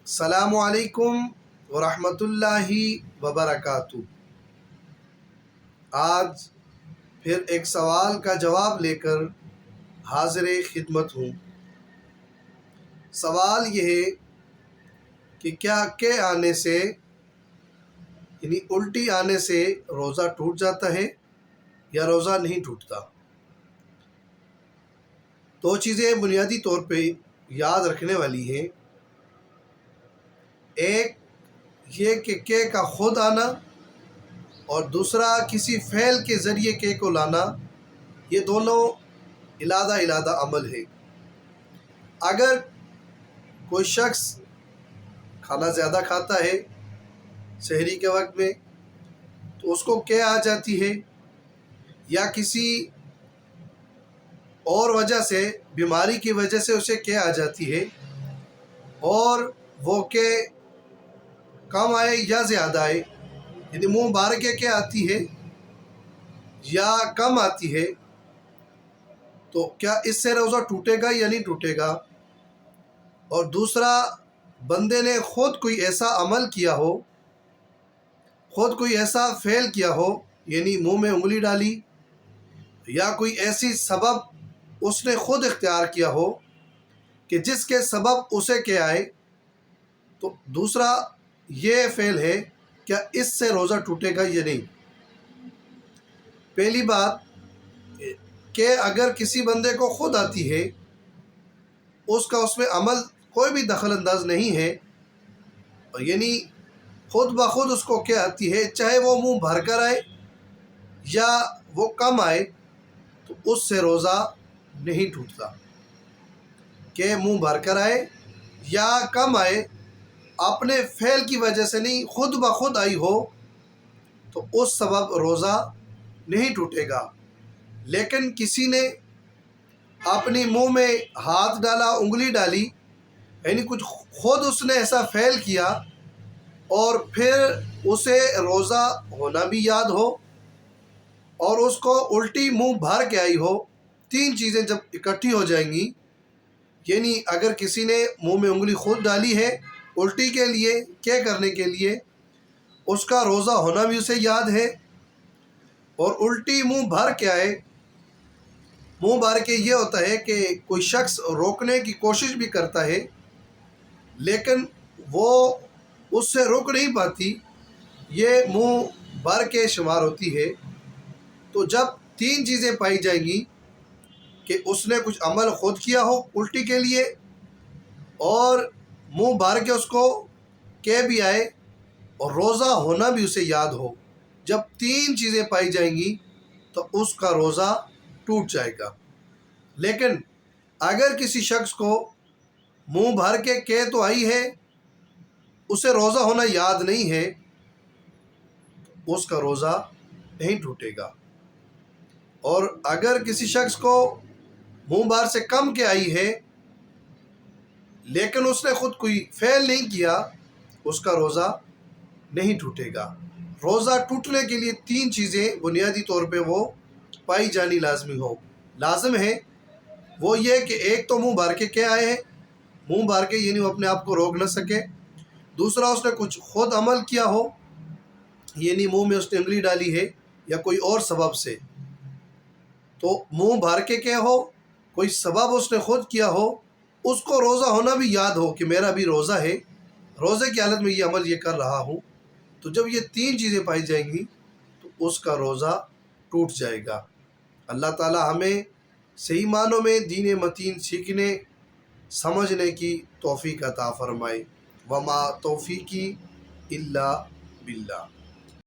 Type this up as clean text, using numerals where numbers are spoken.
السلام علیکم ورحمۃ اللہ وبرکاتہ۔ آج پھر ایک سوال کا جواب لے کر حاضر خدمت ہوں۔ سوال یہ ہے کہ کیا کے آنے سے یعنی الٹی آنے سے روزہ ٹوٹ جاتا ہے یا روزہ نہیں ٹوٹتا؟ دو چیزیں بنیادی طور پہ یاد رکھنے والی ہیں۔ ایک یہ کہ کا خود آنا اور دوسرا کسی فعل کے ذریعے کے کو لانا، یہ دونوں علیحدہ عمل ہے۔ اگر کوئی شخص کھانا زیادہ کھاتا ہے سحری کے وقت میں تو اس کو آ جاتی ہے، یا کسی اور وجہ سے بیماری کی وجہ سے اسے آ جاتی ہے، اور وہ کم آئے یا زیادہ آئے، یعنی منہ بھر کے آتی ہے یا کم آتی ہے، تو کیا اس سے روزہ ٹوٹے گا یا نہیں ٹوٹے گا؟ اور دوسرا، بندے نے خود کوئی ایسا عمل کیا ہو، خود کوئی ایسا فعل کیا ہو، یعنی منہ میں انگلی ڈالی، یا کوئی ایسی سبب اس نے خود اختیار کیا ہو کہ جس کے سبب اسے آئے، تو دوسرا یہ فعل ہے، کیا اس سے روزہ ٹوٹے گا یا نہیں؟ پہلی بات کہ اگر کسی بندے کو خود آتی ہے، اس میں عمل کوئی بھی دخل انداز نہیں ہے، یعنی خود بخود اس کو آتی ہے، چاہے وہ منہ بھر کر آئے یا وہ کم آئے، تو اس سے روزہ نہیں ٹوٹتا۔ کہ منہ بھر کر آئے یا کم آئے، اپنے فعل کی وجہ سے نہیں، خود بخود آئی ہو، تو اس سبب روزہ نہیں ٹوٹے گا۔ لیکن کسی نے اپنی منہ میں ہاتھ ڈالا، انگلی ڈالی، یعنی کچھ خود اس نے ایسا فعل کیا، اور پھر اسے روزہ ہونا بھی یاد ہو اور اس کو الٹی منہ بھر کے آئی ہو، تین چیزیں جب اکٹھی ہو جائیں گی، یعنی اگر کسی نے منہ میں انگلی خود ڈالی ہے الٹی کے لیے، کرنے کے لیے، اس کا روزہ ہونا بھی اسے یاد ہے، اور الٹی منہ بھر کے آئے۔ منہ بھر کے یہ ہوتا ہے کہ کوئی شخص روکنے کی کوشش بھی کرتا ہے لیکن وہ اس سے روک نہیں پاتی، یہ منہ بھر کے شمار ہوتی ہے۔ تو جب تین چیزیں پائی جائیں گی کہ اس نے کچھ عمل خود کیا ہو الٹی کے لیے، اور منہ بھر کے اس کو بھی آئے، اور روزہ ہونا بھی اسے یاد ہو، جب تین چیزیں پائی جائیں گی تو اس کا روزہ ٹوٹ جائے گا۔ لیکن اگر کسی شخص کو منہ بھر کے تو آئی ہے، اسے روزہ ہونا یاد نہیں ہے، تو اس کا روزہ نہیں ٹوٹے گا۔ اور اگر کسی شخص کو منہ بھر سے کم آئی ہے لیکن اس نے خود کوئی فعل نہیں کیا، اس کا روزہ نہیں ٹوٹے گا۔ روزہ ٹوٹنے کے لیے تین چیزیں بنیادی طور پہ وہ پائی جانی لازم ہے۔ وہ یہ کہ ایک تو منہ بھر کے آئے ہیں، منہ بھر کے یعنی وہ اپنے آپ کو روک نہ سکے۔ دوسرا، اس نے کچھ خود عمل کیا ہو، یعنی منہ میں اس نے انگلی ڈالی ہے یا کوئی اور سبب سے، تو منہ بھر کے ہو، کوئی سبب اس نے خود کیا ہو، اس کو روزہ ہونا بھی یاد ہو کہ میرا بھی روزہ ہے، روزے کی حالت میں یہ عمل کر رہا ہوں، تو جب یہ تین چیزیں پائی جائیں گی تو اس کا روزہ ٹوٹ جائے گا۔ اللہ تعالی ہمیں صحیح معنوں میں دین متین سیکھنے سمجھنے کی توفیق عطا فرمائے۔ وما توفیقی الا باللہ۔